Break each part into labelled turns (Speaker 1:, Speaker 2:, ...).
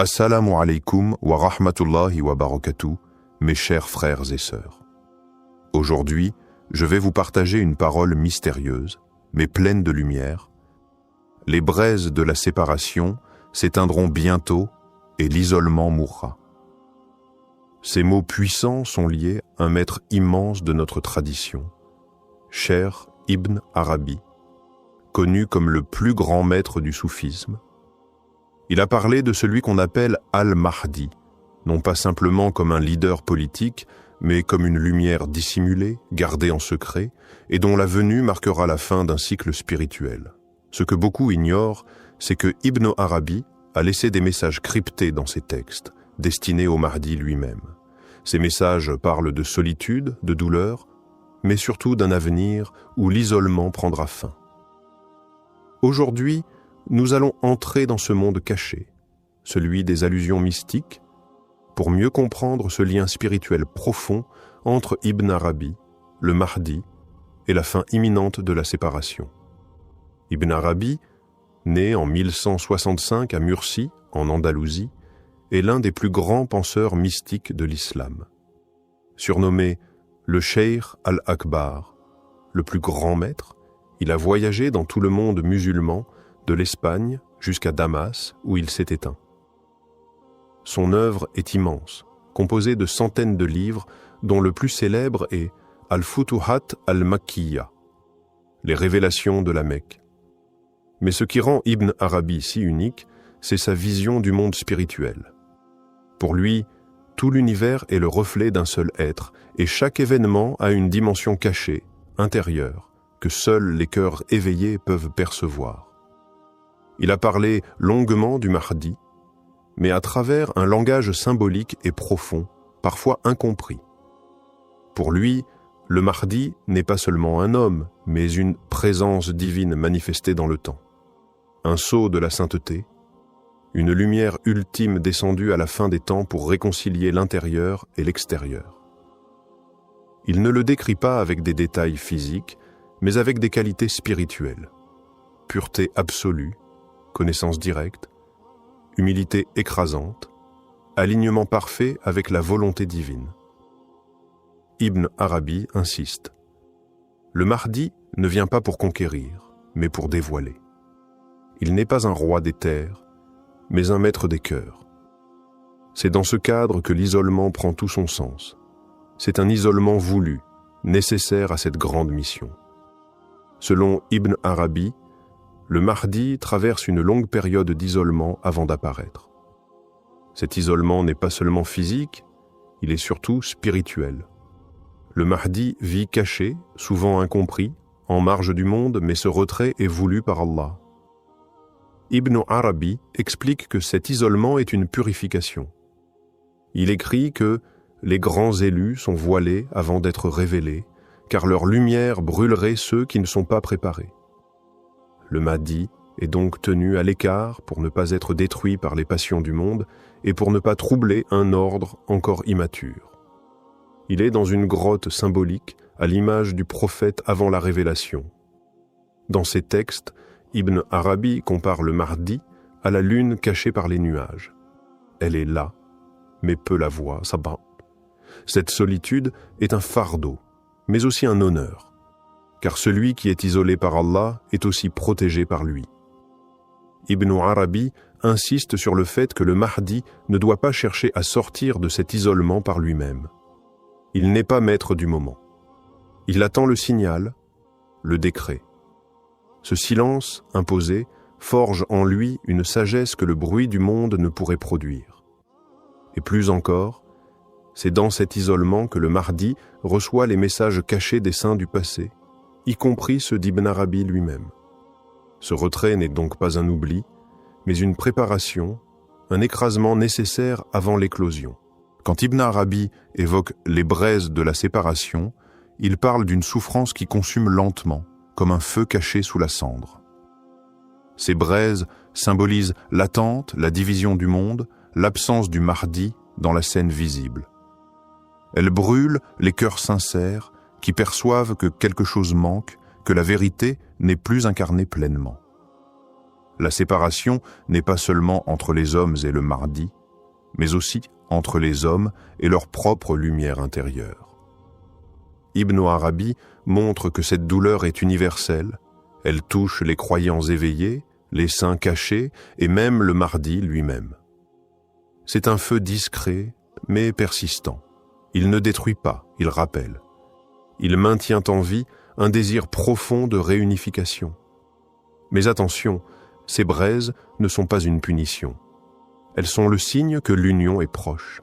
Speaker 1: Assalamu alaikum wa rahmatullahi wa barakatuh, mes chers frères et sœurs. Aujourd'hui, je vais vous partager une parole mystérieuse, mais pleine de lumière. Les braises de la séparation s'éteindront bientôt et l'isolement mourra. Ces mots puissants sont liés à un maître immense de notre tradition, Cheikh Ibn Arabi, connu comme le plus grand maître du soufisme. Il a parlé de celui qu'on appelle Al-Mahdi, non pas simplement comme un leader politique, mais comme une lumière dissimulée, gardée en secret, et dont la venue marquera la fin d'un cycle spirituel. Ce que beaucoup ignorent, c'est que Ibn Arabi a laissé des messages cryptés dans ses textes, destinés au Mahdi lui-même. Ces messages parlent de solitude, de douleur, mais surtout d'un avenir où l'isolement prendra fin. Aujourd'hui, nous allons entrer dans ce monde caché, celui des allusions mystiques, pour mieux comprendre ce lien spirituel profond entre Ibn Arabi, le Mahdi et la fin imminente de la séparation. Ibn Arabi, né en 1165 à Murcie, en Andalousie, est l'un des plus grands penseurs mystiques de l'islam. Surnommé le Cheikh al-Akbar, le plus grand maître, il a voyagé dans tout le monde musulman, de l'Espagne jusqu'à Damas, où il s'est éteint. Son œuvre est immense, composée de centaines de livres, dont le plus célèbre est Al-Futuhat al-Makkiyya, les révélations de la Mecque. Mais ce qui rend Ibn Arabi si unique, c'est sa vision du monde spirituel. Pour lui, tout l'univers est le reflet d'un seul être, et chaque événement a une dimension cachée, intérieure, que seuls les cœurs éveillés peuvent percevoir. Il a parlé longuement du Mahdi, mais à travers un langage symbolique et profond, parfois incompris. Pour lui, le Mahdi n'est pas seulement un homme, mais une présence divine manifestée dans le temps. Un sceau de la sainteté, une lumière ultime descendue à la fin des temps pour réconcilier l'intérieur et l'extérieur. Il ne le décrit pas avec des détails physiques, mais avec des qualités spirituelles. Pureté absolue, connaissance directe, humilité écrasante, alignement parfait avec la volonté divine. Ibn Arabi insiste. Le Mahdi ne vient pas pour conquérir, mais pour dévoiler. Il n'est pas un roi des terres, mais un maître des cœurs. C'est dans ce cadre que l'isolement prend tout son sens. C'est un isolement voulu, nécessaire à cette grande mission. Selon Ibn Arabi, le Mahdi traverse une longue période d'isolement avant d'apparaître. Cet isolement n'est pas seulement physique, il est surtout spirituel. Le Mahdi vit caché, souvent incompris, en marge du monde, mais ce retrait est voulu par Allah. Ibn Arabi explique que cet isolement est une purification. Il écrit que les grands élus sont voilés avant d'être révélés, car leur lumière brûlerait ceux qui ne sont pas préparés. Le Mahdi est donc tenu à l'écart pour ne pas être détruit par les passions du monde et pour ne pas troubler un ordre encore immature. Il est dans une grotte symbolique à l'image du prophète avant la révélation. Dans ses textes, Ibn Arabi compare le Mahdi à la lune cachée par les nuages. Elle est là, mais peu la voit, sabah. Cette solitude est un fardeau, mais aussi un honneur. Car celui qui est isolé par Allah est aussi protégé par lui. Ibn Arabi insiste sur le fait que le Mahdi ne doit pas chercher à sortir de cet isolement par lui-même. Il n'est pas maître du moment. Il attend le signal, le décret. Ce silence imposé forge en lui une sagesse que le bruit du monde ne pourrait produire. Et plus encore, c'est dans cet isolement que le Mahdi reçoit les messages cachés des saints du passé, y compris ceux d'Ibn Arabi lui-même. Ce retrait n'est donc pas un oubli, mais une préparation, un écrasement nécessaire avant l'éclosion. Quand Ibn Arabi évoque les braises de la séparation, il parle d'une souffrance qui consume lentement, comme un feu caché sous la cendre. Ces braises symbolisent l'attente, la division du monde, l'absence du Mahdi dans la scène visible. Elles brûlent les cœurs sincères, qui perçoivent que quelque chose manque, que la vérité n'est plus incarnée pleinement. La séparation n'est pas seulement entre les hommes et le Mahdi, mais aussi entre les hommes et leur propre lumière intérieure. Ibn Arabi montre que cette douleur est universelle, elle touche les croyants éveillés, les saints cachés et même le Mahdi lui-même. C'est un feu discret mais persistant. Il ne détruit pas, il rappelle. Il maintient en vie un désir profond de réunification. Mais attention, ces braises ne sont pas une punition. Elles sont le signe que l'union est proche.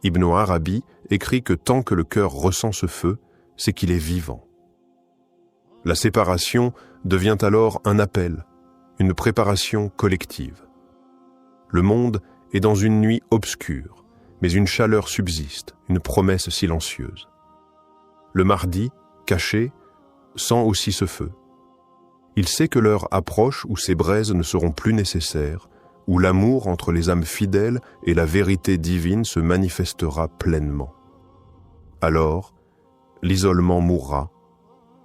Speaker 1: Ibn Arabi écrit que tant que le cœur ressent ce feu, c'est qu'il est vivant. La séparation devient alors un appel, une préparation collective. Le monde est dans une nuit obscure, mais une chaleur subsiste, une promesse silencieuse. Le Mahdi, caché, sent aussi ce feu. Il sait que l'heure approche où ces braises ne seront plus nécessaires, où l'amour entre les âmes fidèles et la vérité divine se manifestera pleinement. Alors, l'isolement mourra,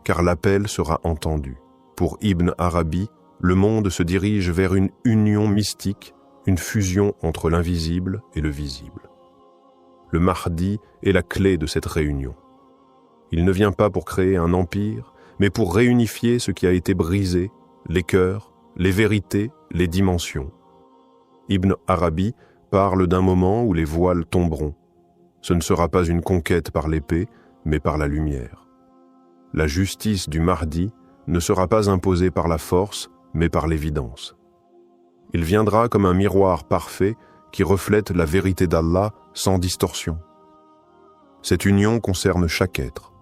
Speaker 1: car l'appel sera entendu. Pour Ibn Arabi, le monde se dirige vers une union mystique, une fusion entre l'invisible et le visible. Le Mahdi est la clé de cette réunion. Il ne vient pas pour créer un empire, mais pour réunifier ce qui a été brisé, les cœurs, les vérités, les dimensions. Ibn Arabi parle d'un moment où les voiles tomberont. Ce ne sera pas une conquête par l'épée, mais par la lumière. La justice du Mahdi ne sera pas imposée par la force, mais par l'évidence. Il viendra comme un miroir parfait qui reflète la vérité d'Allah sans distorsion. Cette union concerne chaque être.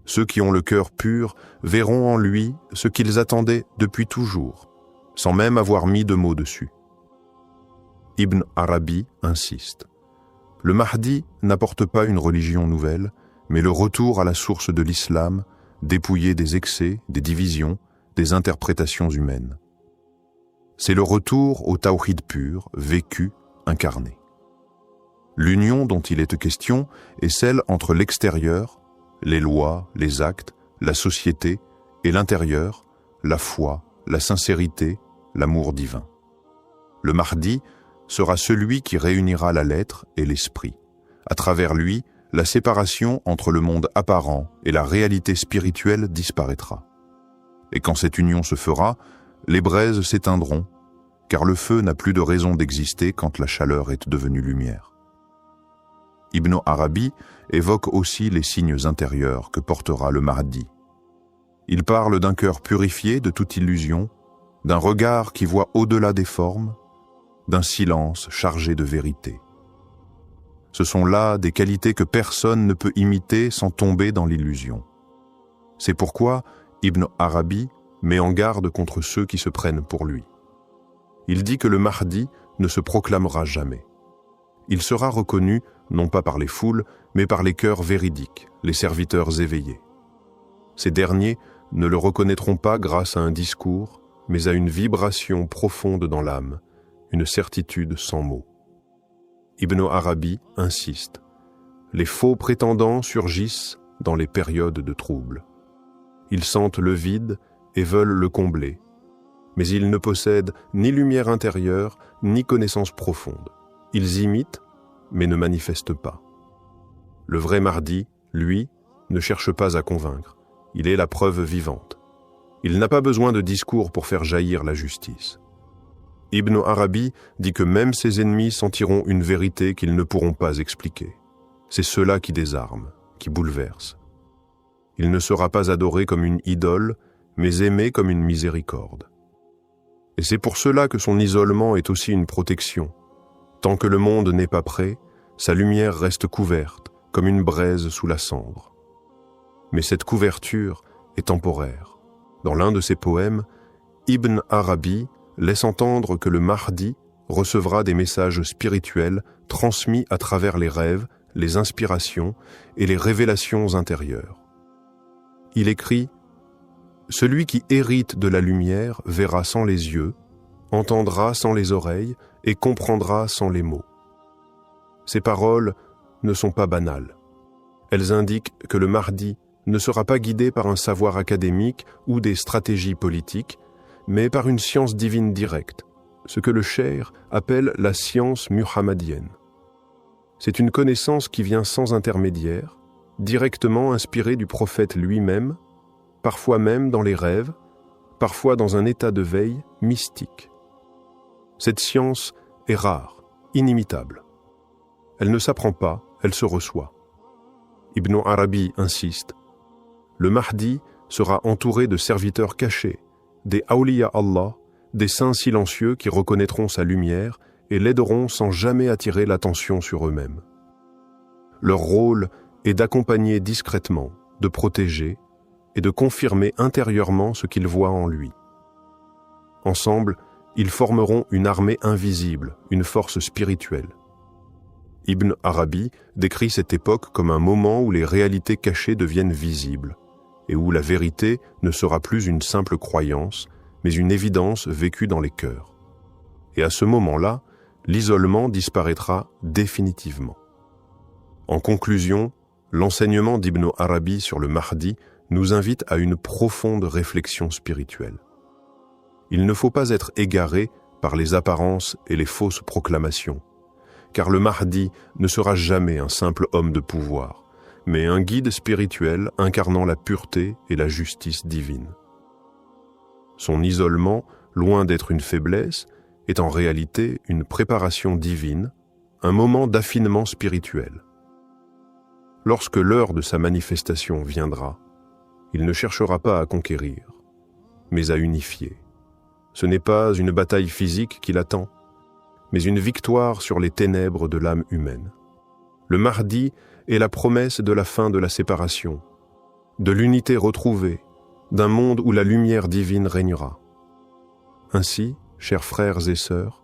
Speaker 1: Ceux qui ont le cœur pur verront en lui ce qu'ils attendaient depuis toujours, sans même avoir mis de mots dessus. Ibn Arabi insiste. Le Mahdi n'apporte pas une religion nouvelle, mais le retour à la source de l'islam, dépouillé des excès, des divisions, des interprétations humaines. C'est le retour au tawhid pur, vécu, incarné. L'union dont il est question est celle entre l'extérieur, les lois, les actes, la société, et l'intérieur, la foi, la sincérité, l'amour divin. Le Mahdi sera celui qui réunira la lettre et l'esprit. À travers lui, la séparation entre le monde apparent et la réalité spirituelle disparaîtra. Et quand cette union se fera, les braises s'éteindront, car le feu n'a plus de raison d'exister quand la chaleur est devenue lumière. Ibn Arabi évoque aussi les signes intérieurs que portera le Mahdi. Il parle d'un cœur purifié de toute illusion, d'un regard qui voit au-delà des formes, d'un silence chargé de vérité. Ce sont là des qualités que personne ne peut imiter sans tomber dans l'illusion. C'est pourquoi Ibn Arabi met en garde contre ceux qui se prennent pour lui. Il dit que le Mahdi ne se proclamera jamais. Il sera reconnu non pas par les foules, mais par les cœurs véridiques, les serviteurs éveillés. Ces derniers ne le reconnaîtront pas grâce à un discours, mais à une vibration profonde dans l'âme, une certitude sans mots. Ibn Arabi insiste. Les faux prétendants surgissent dans les périodes de trouble. Ils sentent le vide et veulent le combler, mais ils ne possèdent ni lumière intérieure, ni connaissance profonde. Ils imitent, mais ne manifestent pas. Le vrai Mahdi, lui, ne cherche pas à convaincre. Il est la preuve vivante. Il n'a pas besoin de discours pour faire jaillir la justice. Ibn Arabi dit que même ses ennemis sentiront une vérité qu'ils ne pourront pas expliquer. C'est cela qui désarme, qui bouleverse. Il ne sera pas adoré comme une idole, mais aimé comme une miséricorde. Et c'est pour cela que son isolement est aussi une protection. Tant que le monde n'est pas prêt, sa lumière reste couverte, comme une braise sous la cendre. Mais cette couverture est temporaire. Dans l'un de ses poèmes, Ibn Arabi laisse entendre que le Mahdi recevra des messages spirituels transmis à travers les rêves, les inspirations et les révélations intérieures. Il écrit « Celui qui hérite de la lumière verra sans les yeux, entendra sans les oreilles et comprendra sans les mots. » Ces paroles ne sont pas banales. Elles indiquent que le Mahdi ne sera pas guidé par un savoir académique ou des stratégies politiques, mais par une science divine directe, ce que le cheikh appelle la science muhammadienne. C'est une connaissance qui vient sans intermédiaire, directement inspirée du prophète lui-même, parfois même dans les rêves, parfois dans un état de veille mystique. Cette science est rare, inimitable. Elle ne s'apprend pas, elle se reçoit. Ibn Arabi insiste. Le Mahdi sera entouré de serviteurs cachés, des awliya Allah, des saints silencieux qui reconnaîtront sa lumière et l'aideront sans jamais attirer l'attention sur eux-mêmes. Leur rôle est d'accompagner discrètement, de protéger et de confirmer intérieurement ce qu'ils voient en lui. Ensemble, ils formeront une armée invisible, une force spirituelle. Ibn Arabi décrit cette époque comme un moment où les réalités cachées deviennent visibles et où la vérité ne sera plus une simple croyance, mais une évidence vécue dans les cœurs. Et à ce moment-là, l'isolement disparaîtra définitivement. En conclusion, l'enseignement d'Ibn Arabi sur le Mahdi nous invite à une profonde réflexion spirituelle. Il ne faut pas être égaré par les apparences et les fausses proclamations, car le Mahdi ne sera jamais un simple homme de pouvoir, mais un guide spirituel incarnant la pureté et la justice divine. Son isolement, loin d'être une faiblesse, est en réalité une préparation divine, un moment d'affinement spirituel. Lorsque l'heure de sa manifestation viendra, il ne cherchera pas à conquérir, mais à unifier. Ce n'est pas une bataille physique qui l'attend, mais une victoire sur les ténèbres de l'âme humaine. Le Mahdi est la promesse de la fin de la séparation, de l'unité retrouvée, d'un monde où la lumière divine régnera. Ainsi, chers frères et sœurs,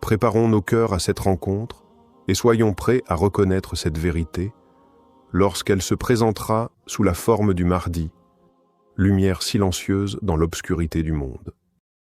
Speaker 1: préparons nos cœurs à cette rencontre et soyons prêts à reconnaître cette vérité lorsqu'elle se présentera sous la forme du Mahdi, lumière silencieuse dans l'obscurité du monde.